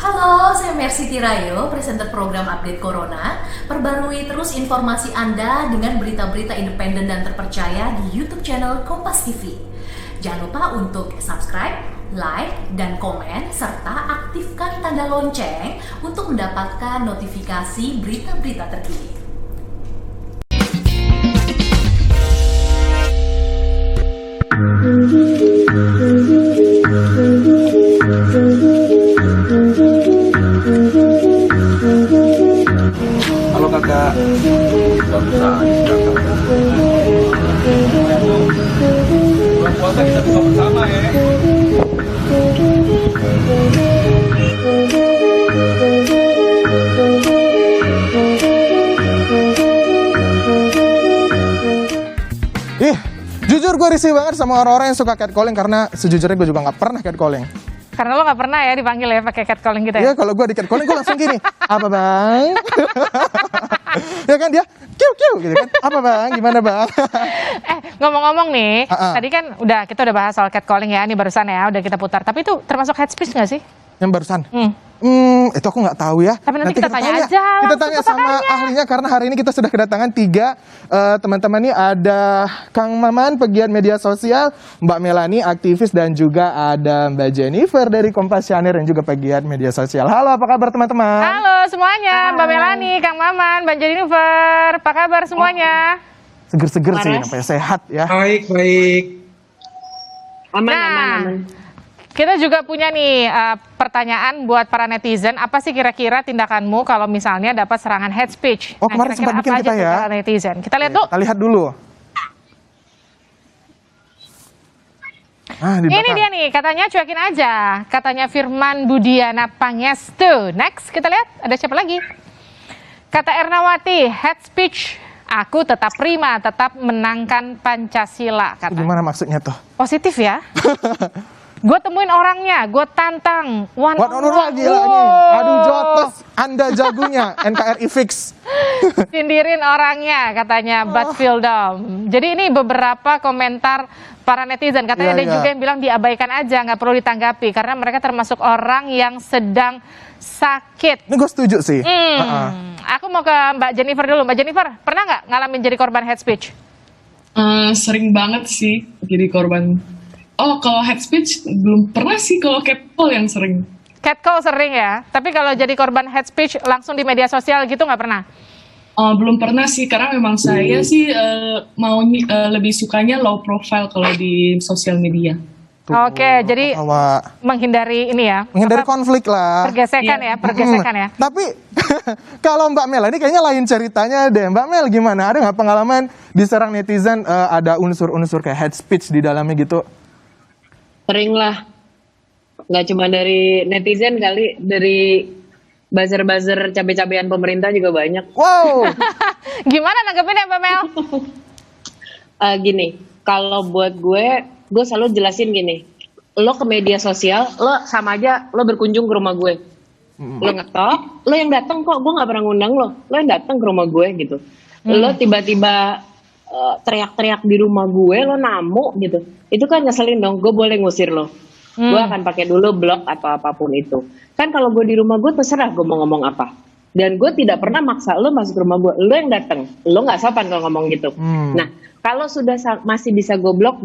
Halo, saya Mercy Tirayo, presenter program Update Corona. Perbarui terus informasi Anda dengan berita-berita independen dan terpercaya di YouTube channel Kompas TV. Jangan lupa untuk subscribe, like, dan komen, serta aktifkan tanda lonceng untuk mendapatkan notifikasi berita-berita terkini. Halo kakak, bulan puasa kita buka bersama ya. Jujur gue risih banget sama orang-orang yang suka catcalling karena sejujurnya gue juga nggak pernah catcalling. Karena lo nggak pernah ya dipanggil ya pakai catcalling gitu ya? Iya, kalau gue di catcalling gue langsung gini, apa bang? Ya kan dia, kiu gitu kan, apa bang? Gimana bang? Ngomong-ngomong nih, tadi kan kita udah bahas soal catcalling ya, ini barusan ya, udah kita putar. Tapi itu termasuk hate speech nggak sih? Yang barusan? Itu aku nggak tahu ya. Tapi nanti kita tanya aja. Kita tanya sama ahlinya karena hari ini kita sudah kedatangan 3 teman-teman nih. Ada Kang Maman, pegiat media sosial, Mbak Melani, aktivis, dan juga ada Mbak Jennifer dari Kompasianir yang juga pegiat media sosial. Halo, apa kabar teman-teman? Halo semuanya, Mbak Melani, Kang Maman, Mbak Jennifer, apa kabar semuanya? Seger-seger sih, sampai sehat ya. Baik. Aman. Kita juga punya nih pertanyaan buat para netizen. Apa sih kira-kira tindakanmu kalau misalnya dapat serangan hate speech? Oh, kemarin sempat bikin kita ya. Para netizen. Kita lihat tuh. Kita lihat dulu. Ini dia nih, katanya cuekin aja. Katanya Firman Budiana Pangestu. Next, kita lihat ada siapa lagi? Kata Ernawati, hate speech. Aku tetap prima, tetap menangkan Pancasila. Kata. Gimana maksudnya tuh? Positif ya. Gue temuin orangnya, gue tantang. One on one gila nih. Aduh jotos, Anda jagonya, NKRI fix. Sindirin orangnya katanya, but feel dumb. Jadi ini beberapa komentar para netizen. Katanya ada juga yang bilang diabaikan aja, nggak perlu ditanggapi. Karena mereka termasuk orang yang sedang sakit. Ini gue setuju sih. Aku mau ke Mbak Jennifer dulu. Mbak Jennifer, pernah nggak ngalamin jadi korban hate speech? Sering banget sih jadi korban. Oh, kalau hate speech belum pernah sih, kalau catcall yang sering. Catcall sering ya, tapi kalau jadi korban hate speech langsung di media sosial gitu nggak pernah? Belum pernah sih, karena memang saya sih lebih sukanya low profile kalau di sosial media. Oke, jadi menghindari ini ya. Menghindari konflik lah. Pergesekan ya. Tapi kalau Mbak Mel ini kayaknya lain ceritanya deh. Mbak Mel gimana? Ada nggak pengalaman diserang netizen ada unsur-unsur kayak hate speech di dalamnya gitu? Sering lah, nggak cuma dari netizen kali, dari buzzer-buzzer cabai-cabean pemerintah juga banyak. Wow. Gimana nanggepinnya Mbak Mel? Gini, kalau buat gue selalu jelasin gini, lo ke media sosial, lo sama aja lo berkunjung ke rumah gue. Lo ngetok, lo yang datang kok, gue nggak pernah ngundang lo yang datang ke rumah gue gitu. Lo tiba-tiba teriak-teriak di rumah gue, lo namu gitu, itu kan ngeselin dong. Gue boleh ngusir lo, gue akan pakai dulu blok atau apapun itu. Kan kalau gue di rumah gue terserah gue mau ngomong apa, dan gue tidak pernah maksa lo masuk ke rumah gue. Lo yang datang, lo nggak sopan kalau ngomong gitu. Nah, kalau sudah masih bisa gue blok.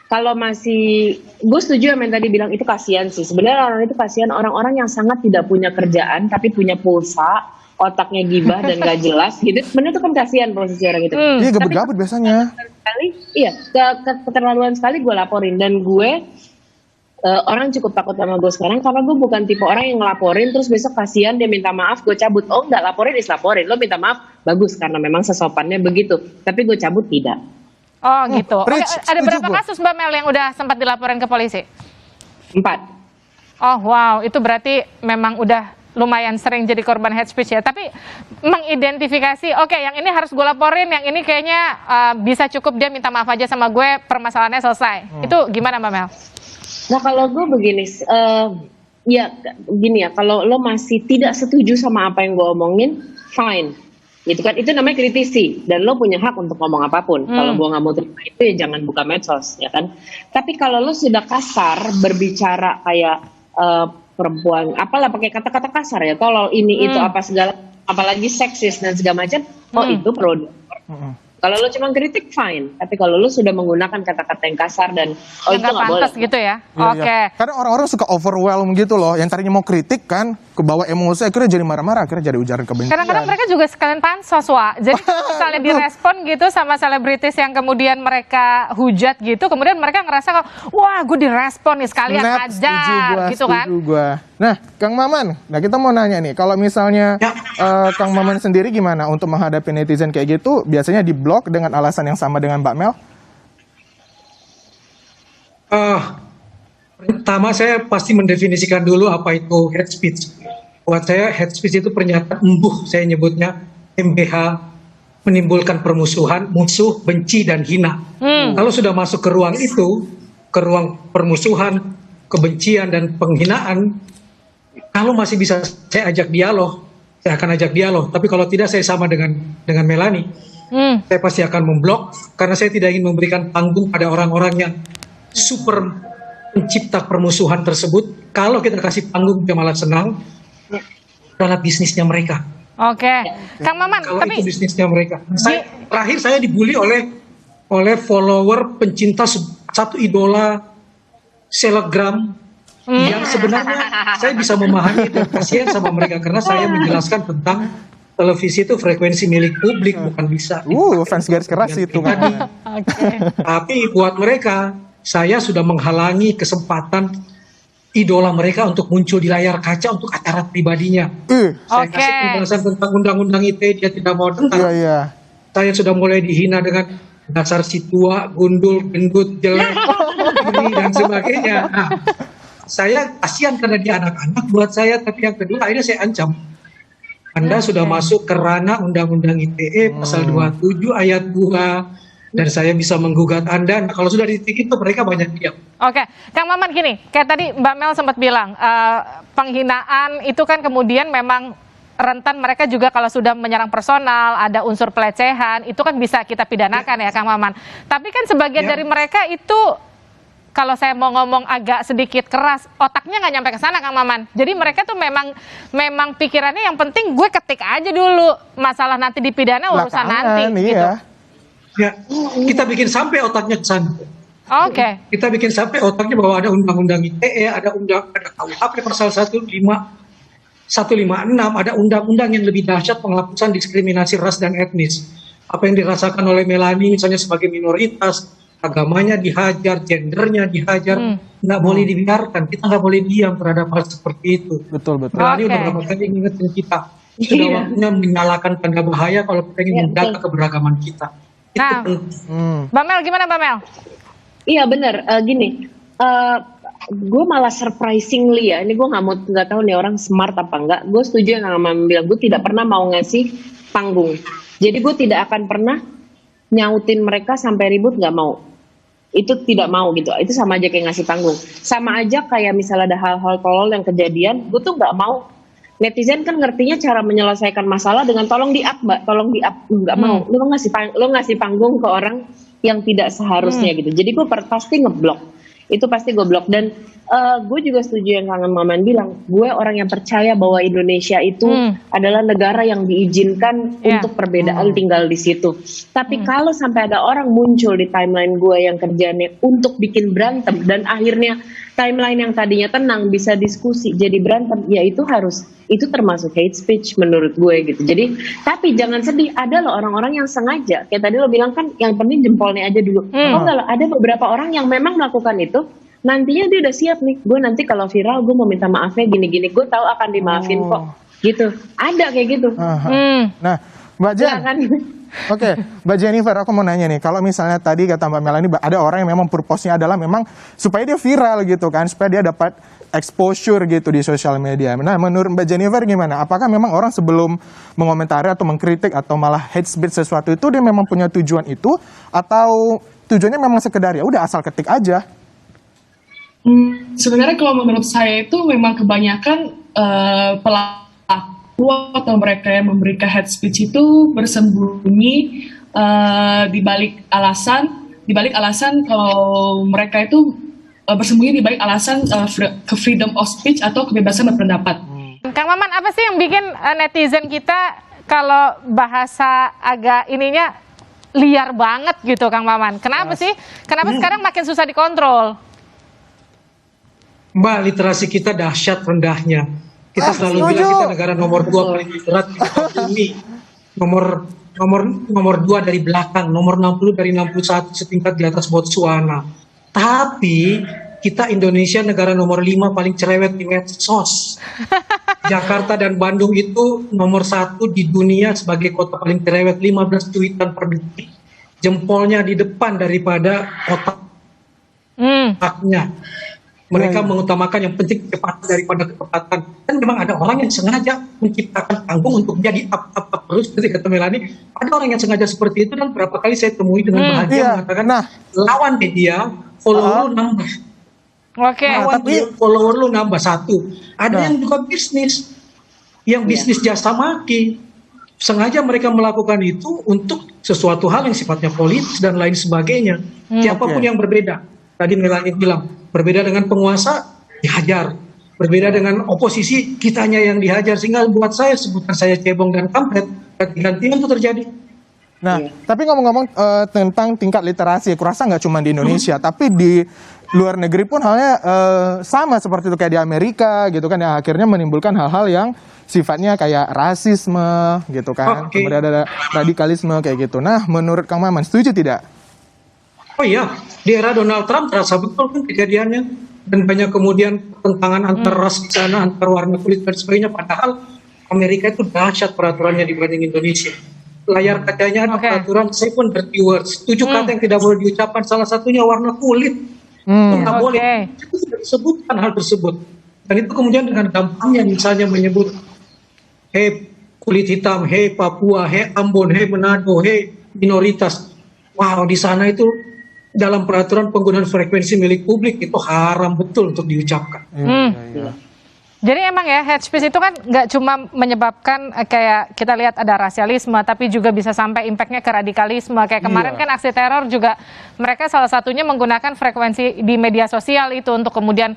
Kalau masih, gue setuju sama yang tadi bilang, itu kasihan sih. Sebenarnya orang itu kasihan, orang-orang yang sangat tidak punya kerjaan tapi punya pulsa, otaknya gibah dan gak jelas gitu. Sebenarnya itu kan kasihan posisi orang itu. Iya, gabut-gabut biasanya. Keterlaluan sekali gue laporin. Dan gue orang cukup takut sama gue sekarang karena gue bukan tipe orang yang ngelaporin terus besok kasihan dia minta maaf gue cabut. Oh enggak, laporin laporin. Lo minta maaf bagus karena memang sesopannya begitu. Tapi gue cabut tidak. Oh gitu. Ada berapa kasus Mbak Mel yang udah sempat dilaporin ke polisi? 4. Oh wow, itu berarti memang udah lumayan sering jadi korban hate speech ya. Tapi mengidentifikasi, oke, yang ini harus gue laporin, yang ini kayaknya bisa cukup dia minta maaf aja sama gue, permasalahannya selesai. Itu gimana Mbak Mel? Nah kalau gue begini, ya gini ya, kalau lo masih tidak setuju sama apa yang gue omongin, fine. Gitu kan, itu namanya kritisi dan lo punya hak untuk ngomong apapun. Kalau gue nggak mau terima itu ya jangan buka medsos, ya kan. Tapi kalau lo sudah kasar berbicara kayak perempuan, apalah pakai kata-kata kasar ya, tolol ini itu apa segala, apalagi seksis dan segala macam, itu perlu. Kalau lo cuma kritik fine, tapi kalau lo sudah menggunakan kata-kata yang kasar dan itu nggak nggak boleh. pantas gitu ya. Iya, Oke. iya. Kadang orang-orang suka overwhelm gitu loh, yang tadinya mau kritik kan, kebawa emosi, akhirnya jadi marah-marah, akhirnya jadi ujaran kebencian. Kadang-kadang mereka juga sekalian pansos, Wak. Jadi kalau misalnya direspon gitu sama selebritis yang kemudian mereka hujat gitu, kemudian mereka ngerasa, wah gue direspon nih sekalian Snap, ajar gitu kan. setuju gua. Nah, Kang Maman, nah kita mau nanya nih, kalau misalnya Kang Maman sendiri gimana untuk menghadapi netizen kayak gitu, biasanya diblok dengan alasan yang sama dengan Mbak Mel? Pertama saya pasti mendefinisikan dulu apa itu hate speech. Buat saya hate speech itu pernyataan embuh, saya nyebutnya MBH, menimbulkan permusuhan, musuh, benci dan hina. Kalau sudah masuk ke ruang itu, ke ruang permusuhan, kebencian dan penghinaan, kalau masih bisa saya ajak dialog, saya akan ajak dialog. Tapi kalau tidak, saya sama dengan Melani. Saya pasti akan memblok karena saya tidak ingin memberikan panggung pada orang-orang yang super pencipta permusuhan tersebut. Kalau kita kasih panggung, dia malah senang. Adalah bisnisnya mereka. Oke, Kang Maman, Kalau tapi itu bisnisnya mereka. Terakhir saya dibully oleh follower pencinta satu idola selebgram yang sebenarnya saya bisa memahami dan kasihan sama mereka karena saya menjelaskan tentang televisi itu frekuensi milik publik, bukan bisa. Fans garis keras itu kan. Tapi buat mereka, saya sudah menghalangi kesempatan idola mereka untuk muncul di layar kaca untuk acara pribadinya. Saya kasih penjelasan tentang undang-undang ITE, dia tidak mau dengar. Saya sudah mulai dihina dengan dasar si tua, gundul, gendut, jelek, ini dan sebagainya. Nah, saya kasihan karena dia anak-anak buat saya, tapi yang kedua akhirnya saya ancam. Anda sudah masuk ke ranah Undang-Undang ITE pasal 27 ayat 2 dan saya bisa menggugat Anda. Nah, kalau sudah di titik itu mereka banyak diam. Oke, Kang Maman gini, kayak tadi Mbak Mel sempat bilang penghinaan itu kan kemudian memang rentan mereka juga kalau sudah menyerang personal, ada unsur pelecehan, itu kan bisa kita pidanakan ya Kang Maman. Tapi kan sebagian dari mereka itu kalau saya mau ngomong agak sedikit keras, otaknya nggak nyampe ke sana Kang Maman. Jadi mereka tuh memang pikirannya yang penting gue ketik aja dulu, masalah nanti dipidana urusan nanti. Gitu. Ya, kita bikin sampai otaknya ke sana. Oke. Kita bikin sampai otaknya bahwa ada undang-undang ITE, ada KUHP pasal 156, ada undang-undang yang lebih dahsyat penghapusan diskriminasi ras dan etnis. Apa yang dirasakan oleh Melani misalnya sebagai minoritas, agamanya dihajar, gendernya dihajar, nggak boleh dibiarkan. Kita nggak boleh diam terhadap hal seperti itu. Betul. Melani udah berapa kali ngingetin kita. Sudah waktunya menyalakan tanda bahaya kalau kita ingin menjaga keberagaman kita. Nah, Mbak Mel gimana Mbak Mel? Iya benar, gini, gue malah surprisingly ya, ini gue nggak tahu nih orang smart apa enggak. Gue setuju yang Mama bilang, gue tidak pernah mau ngasih panggung. Jadi gue tidak akan pernah nyautin mereka sampai ribut, nggak mau. Itu tidak mau gitu, itu sama aja kayak ngasih panggung. Sama aja kayak misalnya ada hal-hal tolol yang kejadian, gue tuh nggak mau. Netizen kan ngertinya cara menyelesaikan masalah dengan tolong di-up mbak, tolong di-up. Nggak mau, lo ngasih panggung ke orang yang tidak seharusnya gitu. Jadi gue pasti ngeblok, itu pasti gue blok. Dan gue juga setuju yang Kang Maman bilang, gue orang yang percaya bahwa Indonesia itu adalah negara yang diizinkan untuk perbedaan tinggal di situ. Tapi kalau sampai ada orang muncul di timeline gue yang kerjanya untuk bikin berantem dan akhirnya timeline yang tadinya tenang bisa diskusi jadi berantem, ya itu termasuk hate speech menurut gue gitu. Jadi tapi jangan sedih, ada loh orang-orang yang sengaja, kayak tadi lo bilang kan yang penting jempolnya aja dulu. Oh enggak loh, ada beberapa orang yang memang melakukan itu, nantinya dia udah siap nih, gue nanti kalau viral gue mau minta maafnya gini-gini, gue tahu akan dimaafin kok gitu. Ada kayak gitu. Nah Mbak Jen, Oke, Mbak Jennifer, aku mau nanya nih, kalau misalnya tadi kata Mbak Melani ada orang yang memang purpose-nya adalah memang supaya dia viral gitu kan, supaya dia dapat exposure gitu di sosial media. Nah, menurut Mbak Jennifer gimana? Apakah memang orang sebelum mengomentari atau mengkritik atau malah hate speech sesuatu itu dia memang punya tujuan itu, atau tujuannya memang sekedar ya udah asal ketik aja? Sebenarnya kalau menurut saya itu memang kebanyakan pelaku atau mereka yang memberikan hate speech itu bersembunyi di balik alasan kalau mereka itu bersembunyi di balik alasan freedom of speech atau kebebasan berpendapat. Kang Maman, apa sih yang bikin netizen kita kalau bahasa agak ininya liar banget gitu, Kang Maman? Kenapa sih? Kenapa sekarang makin susah dikontrol? Mbak, literasi kita dahsyat rendahnya. Kita selalu setuju. bilang kita negara nomor 2 paling literat di bumi. Nomor 2 dari belakang, nomor 60 dari 61 setingkat di atas Botswana. Tapi kita Indonesia negara nomor 5 paling cerewet di medsos. Jakarta dan Bandung itu nomor 1 di dunia sebagai kota paling cerewet, 15 tweetan per detik. Jempolnya di depan daripada otaknya. Mereka mengutamakan yang penting kecepatan daripada kecepatan. Dan memang ada orang yang sengaja menciptakan panggung untuk jadi up terus. Seperti kata Melani, ada orang yang sengaja seperti itu, dan berapa kali saya temui dengan bahagia mengatakan, lawan media, follower lu nambah. Oke. Follower lu nambah 1. Ada yang juga bisnis, yang bisnis jasa maki. Sengaja mereka melakukan itu untuk sesuatu hal yang sifatnya politis dan lain sebagainya. Siapapun yang berbeda. Tadi Melani bilang, berbeda dengan penguasa, dihajar. Berbeda dengan oposisi, kitanya yang dihajar. Sehingga buat saya, sebutan saya cebong dan kampret, ganti-gantian itu terjadi. Nah, tapi ngomong-ngomong tentang tingkat literasi, aku rasa nggak cuma di Indonesia, tapi di luar negeri pun halnya sama seperti itu, kayak di Amerika gitu kan, yang akhirnya menimbulkan hal-hal yang sifatnya kayak rasisme gitu kan, kemudian ada radikalisme kayak gitu. Nah, menurut Kang Maman, setuju tidak? Oh iya, di era Donald Trump terasa betul kan kejadiannya, dan banyak kemudian pertentangan antar ras di sana, antar warna kulit dan sebagainya. Padahal Amerika itu dahsyat peraturannya dibanding Indonesia. Layar kacanya ada peraturan 7 dirty words, 7 kata yang tidak boleh diucapkan, salah satunya warna kulit. Tidak boleh. Itu tidak disebutkan hal tersebut. Dan itu kemudian dengan gampangnya misalnya menyebut, hei kulit hitam, hei Papua, hei Ambon, hei Manado, hei minoritas. Wow, di sana itu dalam peraturan penggunaan frekuensi milik publik itu haram betul untuk diucapkan. Jadi emang ya, hate speech itu kan nggak cuma menyebabkan kayak kita lihat ada rasialisme, tapi juga bisa sampai impactnya ke radikalisme. Kayak kemarin kan aksi teror juga, mereka salah satunya menggunakan frekuensi di media sosial itu untuk kemudian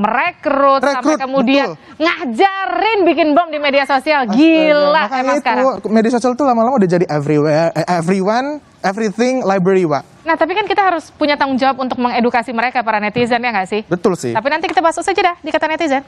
merekrut, sampai kemudian ngajarin bikin bom di media sosial. Gila emang sekarang. Media sosial itu lama-lama udah jadi everywhere, everyone, everything, library, Pak. Nah, tapi kan kita harus punya tanggung jawab untuk mengedukasi mereka, para netizen, ya nggak sih? Betul sih. Tapi nanti kita bahas usai jeda di Kata Netizen.